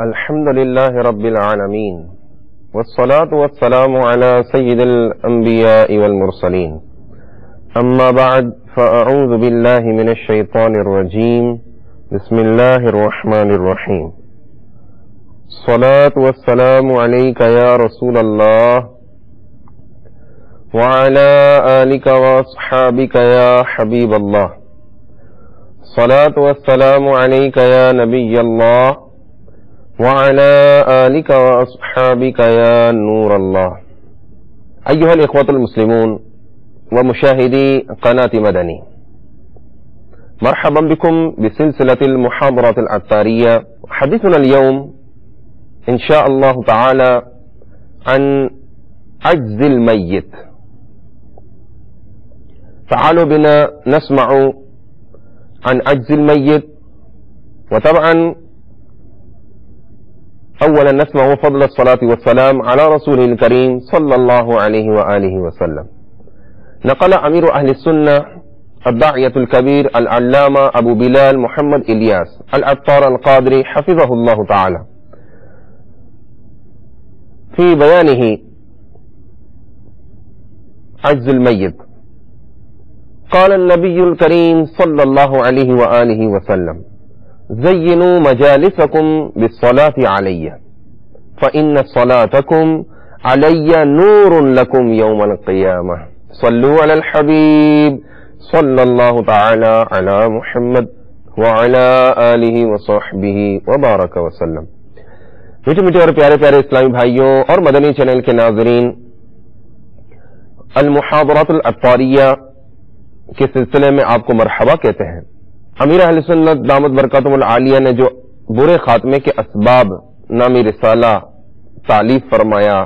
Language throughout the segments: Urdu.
الحمد لله رب العالمين والصلاة والسلام على سيد الأنبياء والمرسلين أما بعد فأعوذ بالله من الشيطان الرجيم بسم الله الرحمن الرحيم الصلاة والسلام عليك يا رسول الله وعلى آلك وأصحابك يا حبيب الله الصلاة والسلام عليك يا نبي الله وعلى آلك وأصحابك يا نور الله. أيها الإخوة المسلمون ومشاهدي قناة مدني، مرحبا بكم بسلسلة المحاضرات العطارية. حديثنا اليوم إن شاء الله تعالى عن عجز الميت. تعالوا بنا نسمع عن عجز الميت، وطبعا اولا نسمع فضل الصلاة والسلام على رسوله الكريم صلى الله عليه وآله وسلم. نقل امیر اہل السنة الداعية الكبير العلامة ابو بلال محمد الیاس العطار القادری حفظه الله تعالى في بيانه عجز الميت. قال النبي الكريم صلى الله عليه وآله وسلم: زينوا مجالسكم بالصلاة علي فإن صلاتكم علي نور لكم يوم القيامة. صلوا على الحبيب صلى الله تعالى على محمد وعلى آله وصحبه وبارك وسلم. میٹھے میٹھے اور پیارے پیارے اسلامی بھائیوں اور مدنی چینل کے ناظرین، المحاضرات العطاریہ کے سلسلے میں آپ کو مرحبا کہتے ہیں. امیر اہل سنت دامت برکاتہم العالیہ نے جو برے خاتمے کے اسباب نامی رسالہ تالیف فرمایا،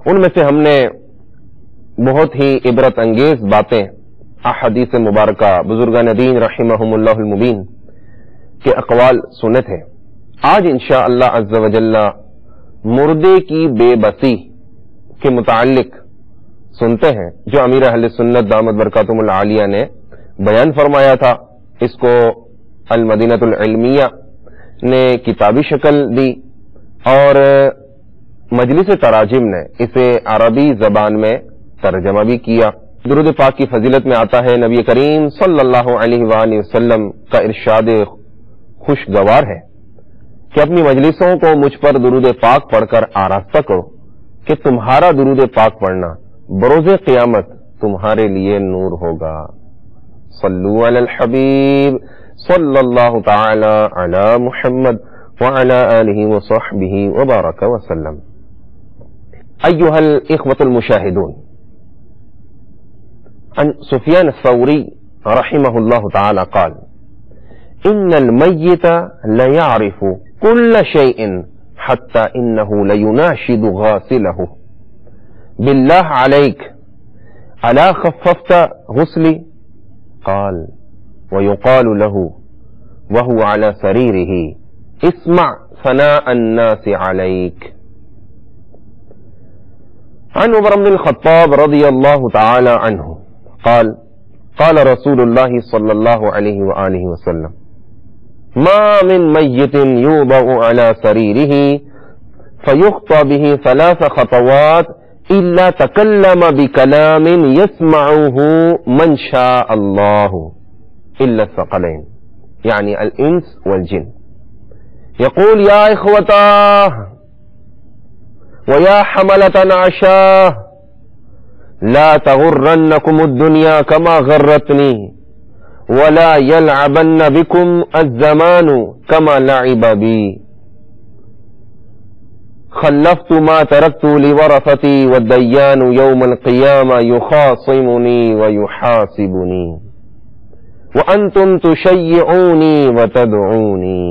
ان میں سے ہم نے بہت ہی عبرت انگیز باتیں احادیث مبارکہ بزرگان دین رحمہم اللہ المبین کے اقوال سنے تھے. آج انشاءاللہ عز و جل مردے کی بے بسی کے متعلق سنتے ہیں جو امیر اہل سنت دامت برکاتہم العالیہ نے بیان فرمایا تھا. اس کو المدینۃ العلمیہ نے کتابی شکل دی اور مجلس تراجم نے اسے عربی زبان میں ترجمہ بھی کیا. درود پاک کی فضیلت میں آتا ہے نبی کریم صلی اللہ علیہ وآلہ وسلم کا ارشاد خوشگوار ہے کہ اپنی مجلسوں کو مجھ پر درود پاک پڑھ کر آراستہ کرو کہ تمہارا درود پاک پڑھنا بروز قیامت تمہارے لیے نور ہوگا. صلو علی الحبیب صلی اللہ تعالی علی محمد وعلی آلہ وصحبہ وبارک وسلم. ایها الاخوة المشاہدون، عن سفیان الثوری رحمہ اللہ تعالی قال: ان المیت لیعرف كل شيء حتى انه ليناشد غاسله بالله عليك الا خففت غسلي؟ قال: ويقال له وهو على سريره: اسمع ثناء الناس عليك. عن عمر بن الخطاب رضي الله تعالى عنه قال: قال رسول الله صلى الله عليه وآله وسلم: ما من ميت يوضع على سريره فيخطى به 3 خطوات إلا تكلم بكلام يسمعه من شاء الله إلا الثقلين، يعني الإنس والجن، يقول: يا إخوتاه ويا حملة عشاه لا تغرنكم الدنيا كما غرتني ولا يلعبن بكم الزمان كما لعب بي. خلفت ما تركت لورثتي والديان يوم القيامة يخاصمني ويحاسبني وأنتم تشيعوني وتدعوني.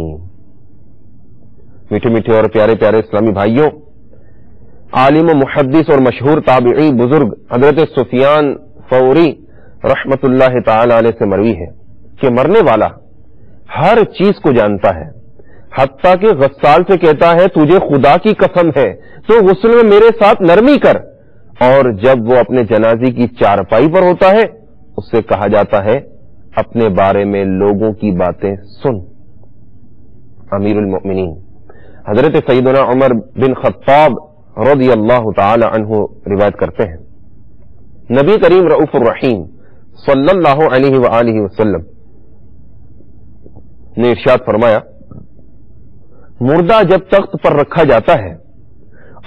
میٹھے میٹھے اور پیارے پیارے اسلامی بھائیوں، عالم و محدث اور مشہور تابعی بزرگ حضرت سفیان ثوری رحمت اللہ تعالی علیہ سے مروی ہے کہ مرنے والا ہر چیز کو جانتا ہے، حتیٰ کہ غسال سے کہتا ہے تجھے خدا کی قسم ہے تو غسل میں میرے ساتھ نرمی کر، اور جب وہ اپنے جنازے کی چارپائی پر ہوتا ہے اس سے کہا جاتا ہے اپنے بارے میں لوگوں کی باتیں سن. امیر المؤمنین حضرت سیدنا عمر بن خطاب رضی اللہ تعالی عنہ روایت کرتے ہیں، نبی کریم رؤوف الرحیم صلی اللہ علیہ وآلہ وسلم نے ارشاد فرمایا، مردہ جب تخت پر رکھا جاتا ہے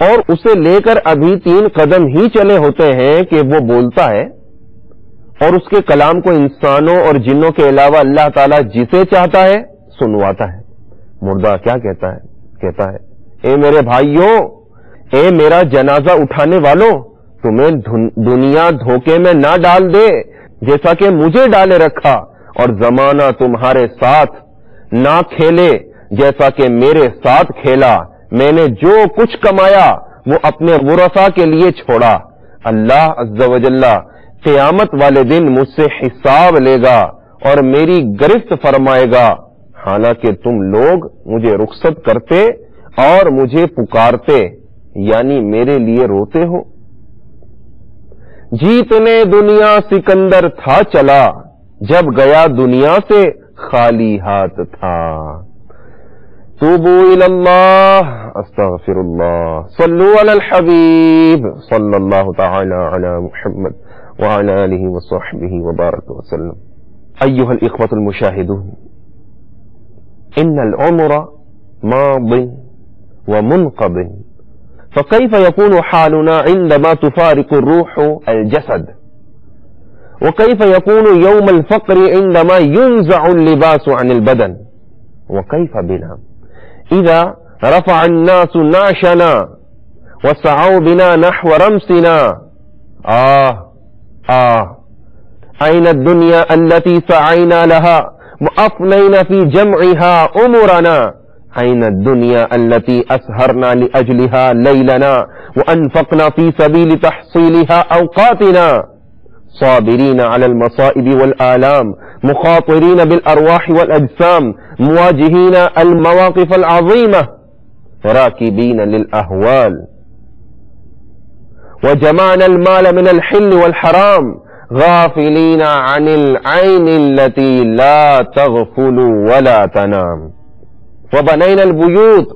اور اسے لے کر ابھی 3 قدم ہی چلے ہوتے ہیں کہ وہ بولتا ہے، اور اس کے کلام کو انسانوں اور جنوں کے علاوہ اللہ تعالیٰ جسے چاہتا ہے سنواتا ہے۔ مردہ کیا کہتا ہے، اے میرے بھائیوں، اے میرا جنازہ اٹھانے والوں، تمہیں دنیا دھوکے میں نہ ڈال دے جیسا کہ مجھے ڈالے رکھا، اور زمانہ تمہارے ساتھ نہ کھیلے جیسا کہ میرے ساتھ کھیلا۔ میں نے جو کچھ کمایا وہ اپنے ورثاء کے لیے چھوڑا۔ اللہ عز و جل قیامت والے دن مجھ سے حساب لے گا اور میری گرفت فرمائے گا، حالانکہ تم لوگ مجھے رخصت کرتے اور مجھے پکارتے، یعنی میرے لیے روتے ہو۔ جیتنے دنیا سکندر تھا چلا، جب گیا دنیا سے خالی ہاتھ تھا۔ توبوا الی اللہ، استغفر اللہ، صلوا علی الحبیب صلی اللہ تعالی علی محمد وعلی آلہ وصحبہ وبارک وسلم۔ ایھا الاخوۃ المشاہدون، ان العمر ماض ومنقض، فكيف يكون حالنا عندما تفارق الروح الجسد؟ وكيف يكون يوم الفقر عندما ينزع اللباس عن البدن؟ وكيف بنا إذا رفع الناس نعشنا وسعوا بنا نحو رمسنا؟ أين الدنيا التي سعينا لها وأفنينا في جمعها أمرنا؟ أين الدنيا التي أسهرنا لأجلها ليلنا وأنفقنا في سبيل تحصيلها أوقاتنا؟ صابرين على المصائب والآلام، مخاطرين بالأرواح والأجسام، مواجهين المواقف العظيمة، راكبين للأهوال، وجمعنا المال من الحل والحرام، غافلين عن العين التي لا تغفل ولا تنام، وبنينا البيوت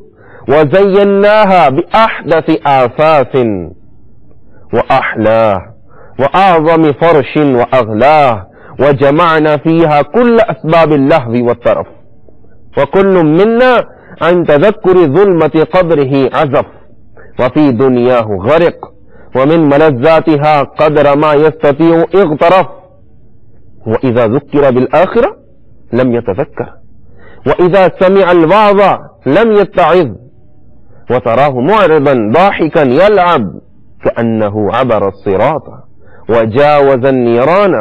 وزيناها بأحدث آثاث وأحلاه وأعظم فرش وأغلاه، وجمعنا فيها كل أسباب اللهو والترف، وكل منا عن تذكر ظلمة قبره عزف، وفي دنياه غرق، ومن ملذاتها قدر ما يستطيع اغترف، وإذا ذكر بالآخرة لم يتذكر، وإذا سمع الوعظ لم يتعظ، وتراه معرضا ضاحكا يلعب كأنه عبر الصراط وجاوز النيران.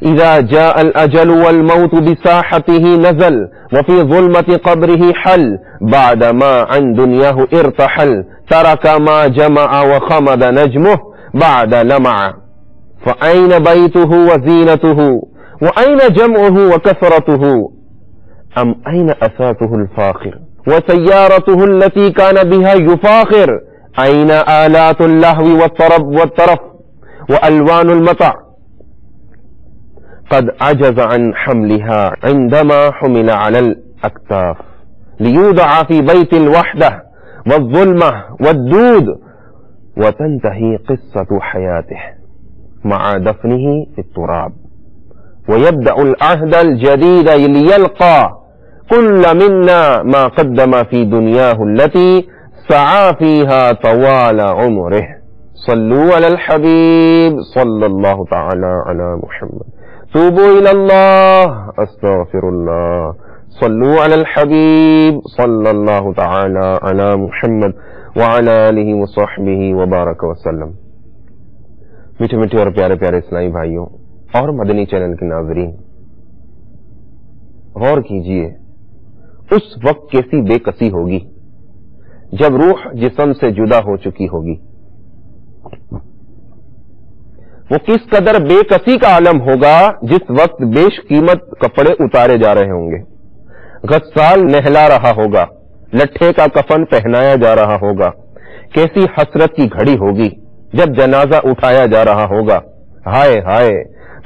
إذا جاء الأجل والموت بساحته نزل، وفي ظلمة قبره حل، بعدما عن دنياه ارتحل، ترك ما جمع وخمد نجمه بعد لمع، فأين بيته وزينته؟ وأين جمعه وكثرته؟ أم أين أثاثه الفاخر وسيارته التي كان بها يفاخر؟ أين آلات اللهو والطرف وألوان المتع؟ قد عجز عن حملها عندما حمل على الأكتاف، ليودع في بيت الوحدة والظلمة والدود، وتنتهي قصة حياته مع دفنه في التراب، ويبدأ العهد الجديد ليلقى كل منا ما قدم في دنياه التي سعى فيها طوال عمره. صلوا على الحبيب صلى الله تعالى على محمد. توبوا إلى الله، استغفر الله. صلوا على الحبيب صلى الله تعالى على محمد وعلى آلہ وصحبہ وبارک وسلم۔ میٹھے میٹھے اور پیارے پیارے اسلامی بھائیوں اور مدنی چینل کے ناظرین، غور کیجئے، اس وقت کیسی بے کسی ہوگی جب روح جسم سے جدا ہو چکی ہوگی۔ وہ کس قدر بے کسی کا عالم ہوگا جس وقت بیش قیمت کپڑے اتارے جا رہے ہوں گے، غسال نہلا رہا ہوگا، لٹھے کا کفن پہنایا جا رہا ہوگا۔ کیسی حسرت کی گھڑی ہوگی جب جنازہ اٹھایا جا رہا ہوگا۔ ہائے ہائے،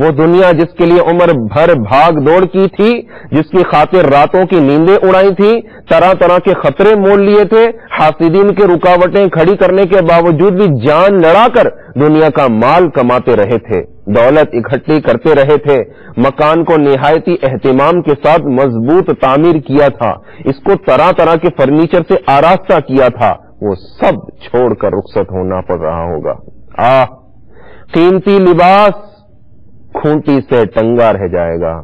وہ دنیا جس کے لیے عمر بھر بھاگ دوڑ کی تھی، جس کی خاطر راتوں کی نیندیں اڑائی تھی، طرح طرح کے خطرے مول لیے تھے، حاسدین کے رکاوٹیں کھڑی کرنے کے باوجود بھی جان لڑا کر دنیا کا مال کماتے رہے تھے، دولت اکٹھی کرتے رہے تھے، مکان کو نہایتی اہتمام کے ساتھ مضبوط تعمیر کیا تھا، اس کو طرح طرح کے فرنیچر سے آراستہ کیا تھا، وہ سب چھوڑ کر رخصت ہونا پڑ رہا ہوگا۔ قیمتی لباس کھونٹی سے ٹنگا رہ جائے گا،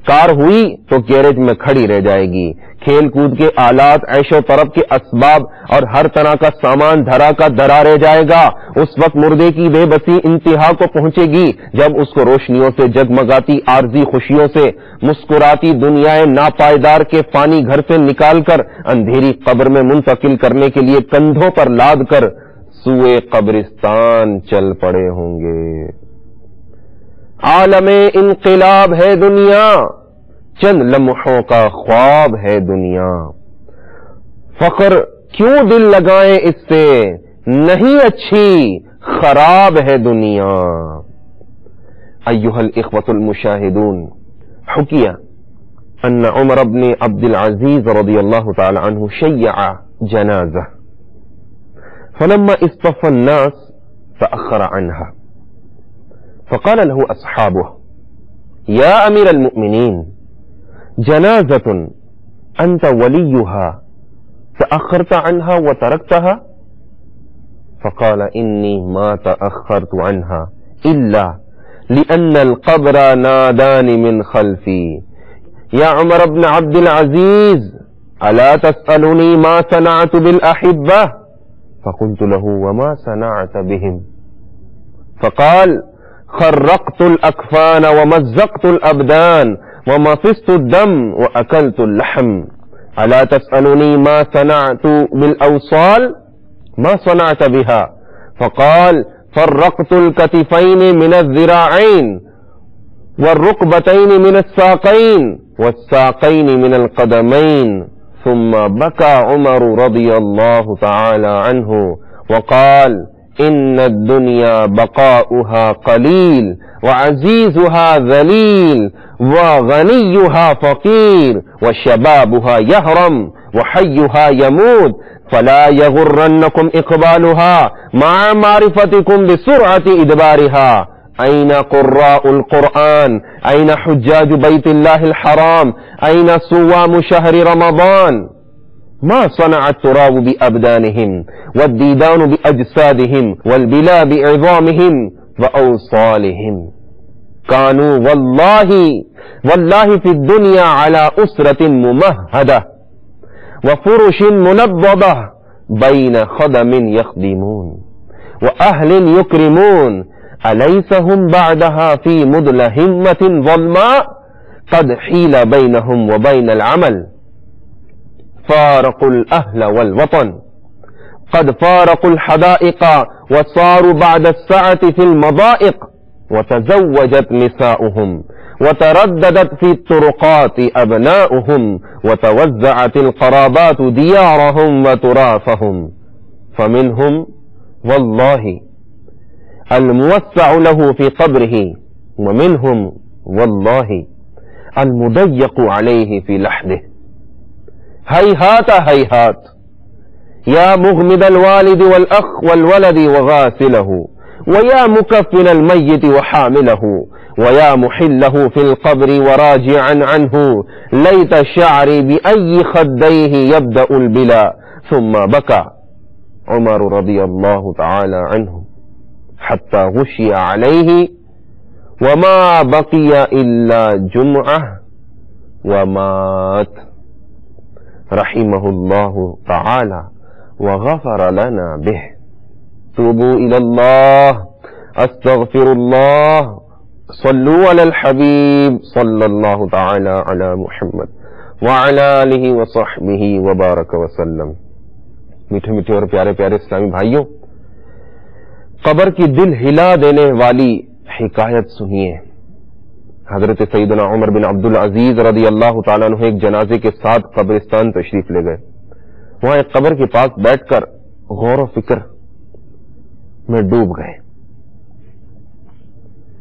کار ہوئی تو گیرج میں کھڑی رہ جائے گی، کھیل کود کے آلات، عیش و طرب کے اسباب اور ہر طرح کا سامان دھرا کا دھرا رہ جائے گا۔ اس وقت مردے کی بے بسی انتہا کو پہنچے گی جب اس کو روشنیوں سے جگمگاتی عارضی خوشیوں سے مسکراتی دنیا ناپائیدار کے فانی گھر سے نکال کر اندھیری قبر میں منتقل کرنے کے لیے کندھوں پر لاد کر سوئے قبرستان چل پڑے ہوں گے۔ عالم انقلاب ہے دنیا، چند لمحوں کا خواب ہے دنیا، فخر کیوں دل لگائیں اس سے، نہیں اچھی خراب ہے دنیا۔ ایھا الاخوة المشاہدون، حکی ان عمر بن عبد العزیز رضی اللہ تعالی عنہ شیع جنازہ فلما اصطفى الناس تأخر عنها فقال له أصحابه يا أمير المؤمنين جنازة أنت وليها تأخرت عنها وتركتها؟ فقال إني ما تأخرت عنها إلا لأن القبر ناداني من خلفي يا عمر بن عبد العزيز ألا تسألني ما صنعت بالأحبة؟ فقلت له وما صنعت بهم؟ فقال خرقت الأكفان ومزقت الأبدان ومصصت الدم وأكلت اللحم ألا تسألني ما صنعت بالأوصال؟ ما صنعت بها؟ فقال فرقت الكتفين من الذراعين والركبتين من الساقين والساقين من القدمين ثم بكى عمر رضي الله تعالى عنه وقال إن الدنيا بقاؤها قليل وعزيزها ذليل وغنيها فقير وشبابها يهرم وحيها يموت فلا يغرنكم إقبالها مع معرفتكم بسرعة إدبارها أين قراء القرآن؟ أين حجاج بيت الله الحرام؟ أين صوام شهر رمضان؟ ما صنع التراب بأبدانهم والديدان بأجسادهم والبلا بعظامهم وأوصالهم كانوا والله في الدنيا على أسرة ممهدة وفرش منبضة بين خدم يخدمون وأهل يكرمون أليس هم بعدها في مدلهمة ظلماء قد حيل بينهم وبين العمل فارقوا الأهل والوطن قد فارقوا الحدائق وصاروا بعد الساعة في المضائق وتزوجت نساؤهم وترددت في الطرقات أبناؤهم وتوزعت القرابات ديارهم وتراثهم فمنهم والله الموسع له في قبره ومنهم والله المضيق عليه في لحده هيهات هيهات يا مغمد الوالد والأخ والولد وغاسله ويا مكفن الميت وحامله ويا محله في القبر وراجعا عنه ليت شعري بأي خديه يبدأ البلا ثم بكى عمر رضي الله تعالى عنه حتى غشي عليه وما بقي إلا جمعة ومات رحمه الله تعالى وغفر لنا به توبوا إلى الله استغفر الله صلوا على الحبيب صلى الله تعالى على محمد وعلى آله وصحبه وبارك وسلم۔ میٹھے میٹھے اور پیارے پیارے اسلامی بھائیوں، قبر کی دل ہلا دینے والی حکایت سنیے۔ حضرت سیدنا عمر بن عبد العزیز رضی اللہ تعالیٰ عنہ ایک جنازے کے ساتھ قبرستان تشریف لے گئے۔ وہاں ایک قبر کے پاس بیٹھ کر غور و فکر میں ڈوب گئے۔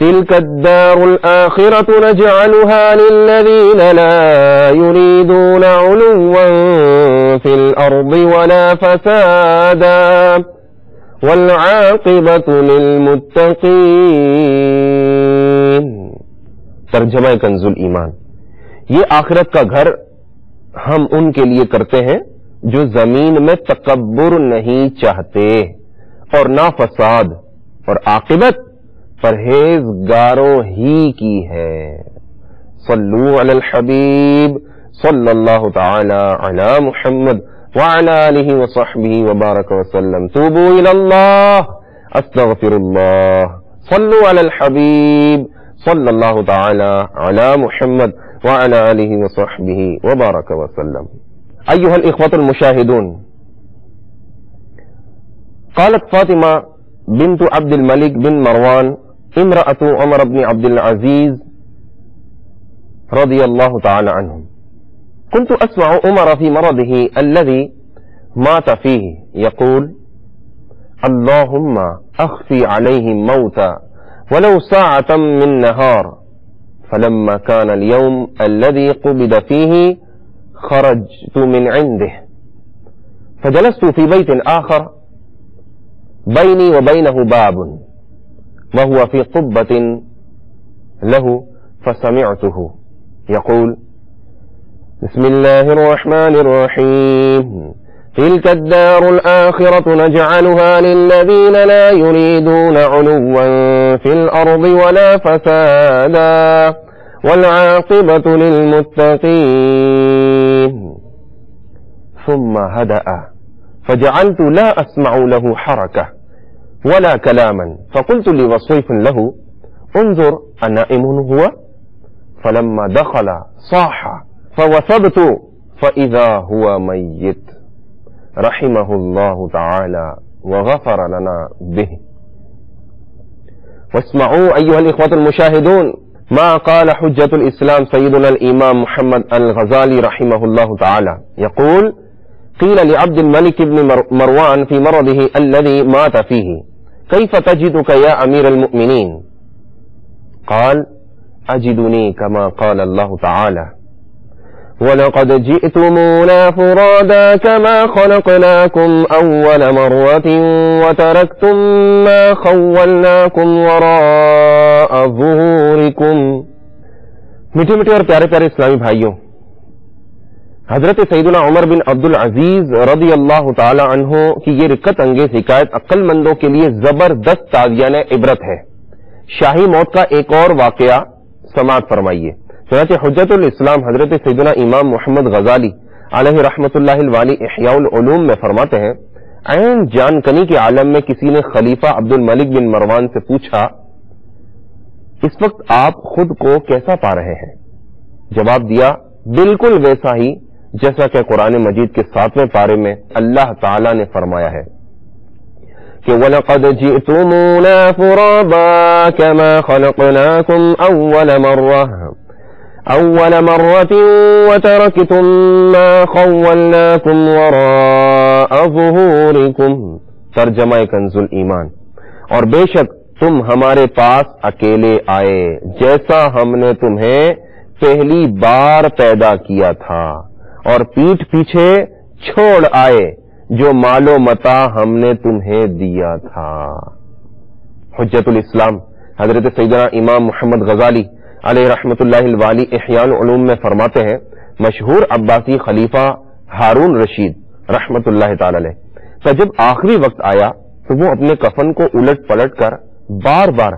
تلك الدار الآخرة نجعلها للذين لا يريدون علوا في الأرض ولا فسادا والعاقبة للمتقين. ترجمہ کنز الایمان. یہ آخرت کا گھر ہم ان کے لیے کرتے ہیں جو زمین میں تکبر نہیں چاہتے اور نہ فساد، اور عاقبت پرہیزگاروں ہی کی ہے. صلو علی الحبیب صلی اللہ تعالی علی محمد وعلی آلہ وصحبہ وبارک وسلم. توبوا الی اللہ استغفر اللہ. صلو علی الحبیب صلی اللہ تعالی علی محمد وعلی آلہ وصحبہ وبارک وسلم. ایھا الاخوۃ المشاہدون، قالت فاطمہ بنت عبد الملک بن مروان امرأة عمر بن عبد العزيز رضي الله تعالى عنهم: كنت أسمع عمر في مرضه الذي مات فيه يقول: اللهم أخفي عليهم موتا ولو ساعة من نهار. فلما كان اليوم الذي قبض فيه خرجت من عنده فجلست في بيت آخر بيني وبينه باب وهو في قبة له فسمعته يقول: بسم الله الرحمن الرحيم. تلك الدار الآخرة نجعلها للذين لا يريدون علوا في الأرض ولا فسادا والعاقبة للمتقين. ثم هدأ فجعلت لا أسمع له حركة ولا كلاما، فقلت لوصيف له: انظر أنائم هو؟ فلما دخل صاح فوثبت فإذا هو ميت رحمه الله تعالى وغفر لنا به. واسمعوا أيها الإخوة المشاهدون ما قال حجة الإسلام سيدنا الإمام محمد الغزالي رحمه الله تعالى، يقول: قيل لعبد الملك بن مروان في مرضه الذي مات فيه: كيف تجدك يا أمير المؤمنين؟ قال: أجدني كما قال الله تعالى: وَلَقَدْ جِئْتُمُونَا فُرَادَى كَمَا خَلَقْنَاكُمْ أَوَّلَ مَرَّةٍ وَتَرَكْتُمْ مَا خَوَّلْنَاكُمْ وَرَاءَ ظُهُورِكُمْ. میٹھے میٹھے اور پیارے پیارے اسلامی بھائیوں، حضرت سیدنا عمر بن عبد العزیز رضی اللہ تعالی عنہ کی یہ رکت انگیز حکایت عقل مندوں کے لیے زبردست تعزیہ عبرت ہے. شاہی موت کا ایک اور واقعہ سماعت فرمائیے. چنانچہ حجت الاسلام حضرت سیدنا امام محمد غزالی علیہ رحمت اللہ الوالی احیاء العلوم میں فرماتے ہیں: عین جان کنی کے عالم میں کسی نے خلیفہ عبد الملک بن مروان سے پوچھا: اس وقت آپ خود کو کیسا پا رہے ہیں؟ جواب دیا: بالکل ویسا ہی جیسا کہ قرآن مجید کے 7ویں پارے میں اللہ تعالی نے فرمایا ہے کہ وَلَقَدْ جِئْتُمُونَا فُرَادَى كَمَا خَلَقْنَاكُمْ أَوَّلَ مَرَّةٍ وَتَرَكْتُمْ مَا خَوَّلْنَاكُمْ وَرَاءَ ظُهُورِكُمْ. ترجمہ کنز الایمان. اور بے شک تم ہمارے پاس اکیلے آئے جیسا ہم نے تمہیں پہلی بار پیدا کیا تھا، اور پیٹھ پیچھے چھوڑ آئے جو مال و متاع ہم نے تمہیں دیا تھا. حجت الاسلام حضرت سیدنا امام محمد غزالی علیہ رحمت اللہ الوالی احیاء العلوم میں فرماتے ہیں: مشہور عباسی خلیفہ ہارون رشید رحمت اللہ تعالی علیہ کا جب آخری وقت آیا تو وہ اپنے کفن کو الٹ پلٹ کر بار بار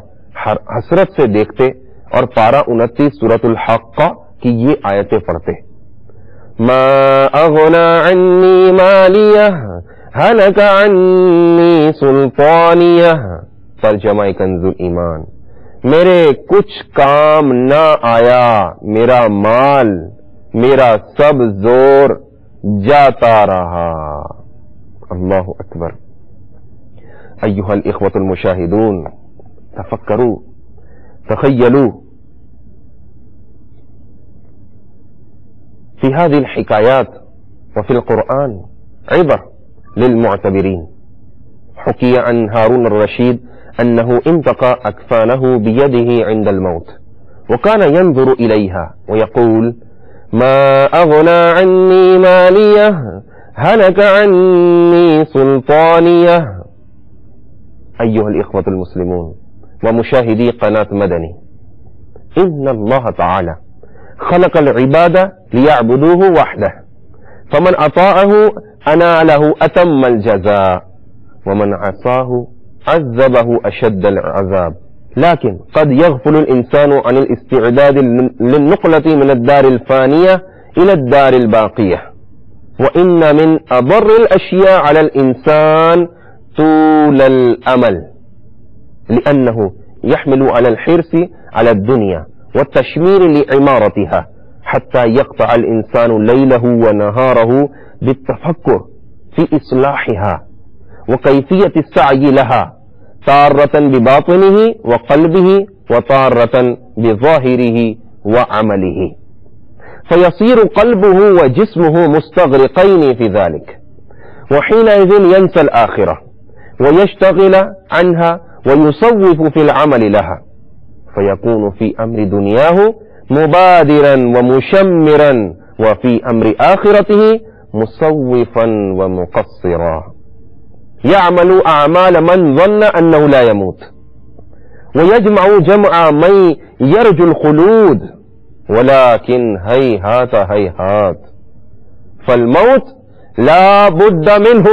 حسرت سے دیکھتے اور پارہ 29 سورۃ الحاقہ کی یہ آیتیں پڑھتے: ما اغنا عنی مالیہ ہلک عنی سلطانیہ. ترجمہ کنز الایمان. میرے کچھ کام نہ آیا، میرا مال، میرا سب زور جاتا رہا. اللہ اکبر. ایھا الاخوۃ المشاہدون، تفکروا، تخیلوا في هذه الحكايات وفي القرآن عبر للمعتبرين. حكي عن هارون الرشيد أنه انتقى أكفانه بيده عند الموت وكان ينظر إليها ويقول ما أغنى عني ماليه هلك عني سلطانيه. أيها الإخوة المسلمون ومشاهدي قناة مدني، إن الله تعالى خلق العباد ليعبدوه وحده، فمن أطاعه أناله أتم الجزاء ومن عصاه عذبه أشد العذاب. لكن قد يغفل الإنسان عن الاستعداد للنقلة من الدار الفانية إلى الدار الباقية، وإن من أضر الأشياء على الإنسان طول الأمل، لأنه يحمل على الحرص على الدنيا والتشمير لعمارتها حتى يقطع الإنسان ليله ونهاره بالتفكر في إصلاحها وكيفية السعي لها، طارة بباطنه وقلبه وطارة بظاهره وعمله، فيصير قلبه وجسمه مستغرقين في ذلك، وحينئذ ينسى الآخرة ويشتغل عنها ويصوف في العمل لها، فيكون في أمر دنياه مبادرا ومشمرا، وفي أمر آخرته مصوفا ومقصرا، يعمل أعمال من ظن أنه لا يموت، ويجمع جمع من يرجو الخلود، ولكن هيهات هيهات، فالموت لا بد منه،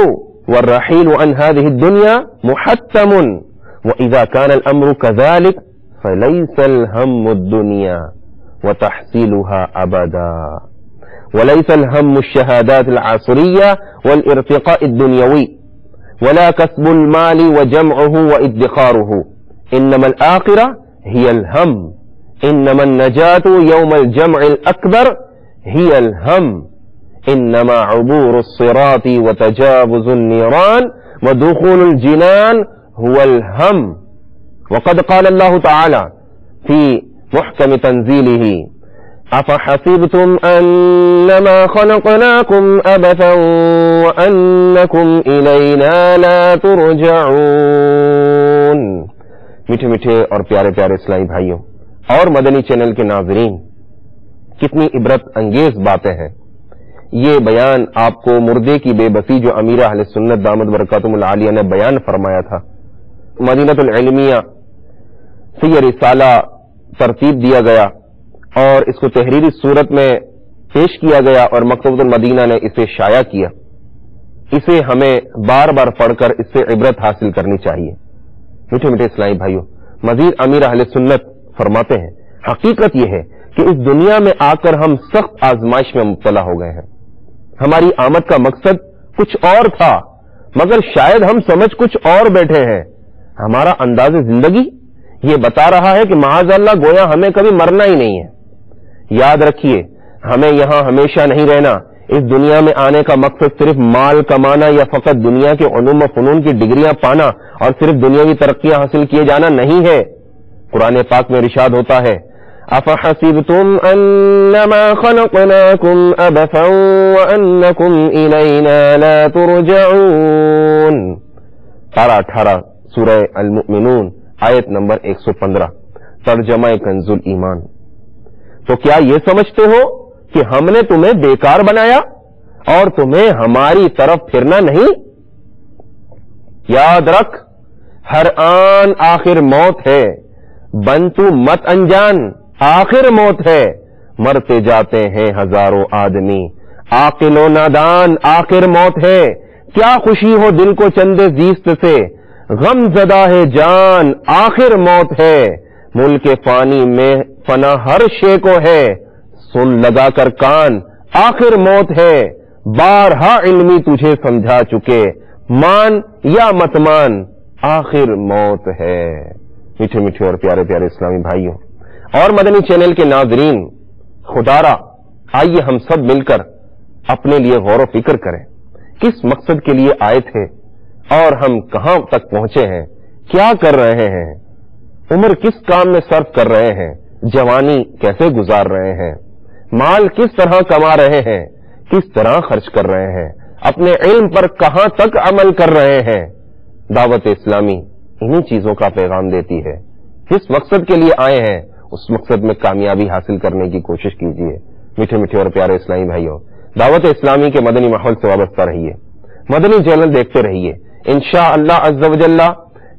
والرحيل عن هذه الدنيا محتم، وإذا كان الأمر كذلك فليس الهم الدنيا وتحصيلها أبدا، وليس الهم الشهادات العصرية والارتقاء الدنيوي، ولا كسب المال وجمعه وادخاره، إنما الآخرة هي الهم، إنما النجاة يوم الجمع الأكبر هي الهم، إنما عبور الصراط وتجاوز النيران ودخول الجنان هو الهم. وقد قال الله تعالى في محكم تنزيله أفحسبتم أنما خلقناكم أبثا وأنكم إلينا لا ترجعون. میٹھے میٹھے اور پیارے پیارے اسلامی بھائیوں اور مدنی چینل کے ناظرین، کتنی عبرت انگیز باتیں ہیں۔ یہ بیان آپ کو مردے کی بے بسی جو امیر اہل سنت دامت برکاتہم العالیہ نے بیان فرمایا تھا، مدینہ العلمیہ سے یہ رسالہ ترتیب دیا گیا اور اس کو تحریری صورت میں پیش کیا گیا اور مکتبۃ المدینہ نے اسے شائع کیا۔ اسے ہمیں بار بار پڑھ کر اس سے عبرت حاصل کرنی چاہیے۔ میٹھے میٹھے اسلامی بھائیوں، مزید امیر اہل سنت فرماتے ہیں حقیقت یہ ہے کہ اس دنیا میں آ کر ہم سخت آزمائش میں مبتلا ہو گئے ہیں۔ ہماری آمد کا مقصد کچھ اور تھا، مگر شاید ہم سمجھ کچھ اور بیٹھے ہیں۔ ہمارا انداز زندگی یہ بتا رہا ہے کہ معاذ اللہ گویا ہمیں کبھی مرنا ہی نہیں ہے۔ یاد رکھیے، ہمیں یہاں ہمیشہ نہیں رہنا۔ اس دنیا میں آنے کا مقصد صرف مال کمانا یا فقط دنیا کے علوم و فنون کی ڈگریاں پانا اور صرف دنیاوی ترقیاں حاصل کیے جانا نہیں ہے۔ قرآن پاک میں ارشاد ہوتا ہے أَفَحَسِبْتُمْ أَنَّمَا خَلَقْنَاكُمْ أَبَثًا وَأَنَّكُمْ إِلَيْنَا لَا تُرْجَعُونَ۔ پارہ 18 سورہ المؤمنون آیت نمبر 115، ترجمہ کنز الایمان۔ تو کیا یہ سمجھتے ہو کہ ہم نے تمہیں بیکار بنایا اور تمہیں ہماری طرف پھرنا نہیں؟ یاد رکھ، ہر آن آخر موت ہے، بن تو مت انجان، آخر موت ہے، مرتے جاتے ہیں ہزاروں آدمی، عاقل و نادان، آخر موت ہے، کیا خوشی ہو دل کو چندے زیست سے، غم زدہ ہے جان، آخر موت ہے، ملک فانی میں فنا ہر شے کو ہے، سن لگا کر کان، آخر موت ہے، بارہا علمی تجھے سمجھا چکے، مان یا مت مان، آخر موت ہے۔ میٹھے میٹھے اور پیارے پیارے اسلامی بھائیوں اور مدنی چینل کے ناظرین، خدارا آئیے ہم سب مل کر اپنے لیے غور و فکر کریں، کس مقصد کے لیے آئے تھے اور ہم کہاں تک پہنچے ہیں، کیا کر رہے ہیں، عمر کس کام میں صرف کر رہے ہیں، جوانی کیسے گزار رہے ہیں، مال کس طرح کما رہے ہیں، کس طرح خرچ کر رہے ہیں، اپنے علم پر کہاں تک عمل کر رہے ہیں۔ دعوت اسلامی انہی چیزوں کا پیغام دیتی ہے. جس مقصد کے لیے آئے ہیں اس مقصد میں کامیابی حاصل کرنے کی کوشش کیجیے. میٹھے میٹھے اور پیارے اسلامی بھائیوں، دعوت اسلامی کے مدنی ماحول سے وابستہ رہیے، مدنی چینل دیکھتے رہیے. انشاءاللہ عز و جل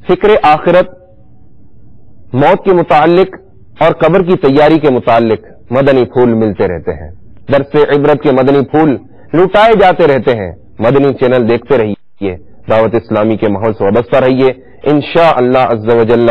فکر آخرت، موت کے متعلق اور قبر کی تیاری کے متعلق مدنی پھول ملتے رہتے ہیں. درس عبرت کے مدنی پھول لٹائے جاتے رہتے ہیں. مدنی چینل دیکھتے رہیے، دعوت اسلامی کے ماحول سے وابستہ رہیے. انشاءاللہ عز و جل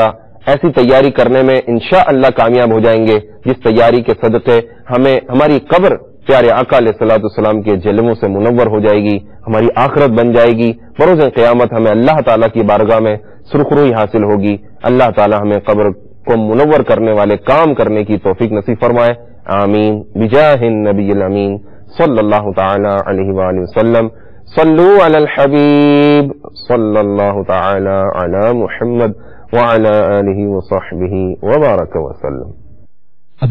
ایسی تیاری کرنے میں انشاءاللہ کامیاب ہو جائیں گے جس تیاری کے صدقے ہمیں ہماری قبر پیارے آقا علیہ الصلوۃ والسلام کے جلووں سے منور ہو جائے گی، ہماری آخرت بن جائے گی. بروز قیامت ہمیں اللہ تعالیٰ کی بارگاہ میں سرخروئی حاصل ہوگی. اللہ تعالیٰ ہمیں قبر کو منور کرنے والے کام کرنے کی توفیق نصیب فرمائے. آمین بجاہ النبی الامین صلی اللہ تعالی علیہ وآلہ وسلم. صلو علی الحبیب صلی اللہ تعالی علی محمد وعلی آلہ وصحبہ وبارک وسلم.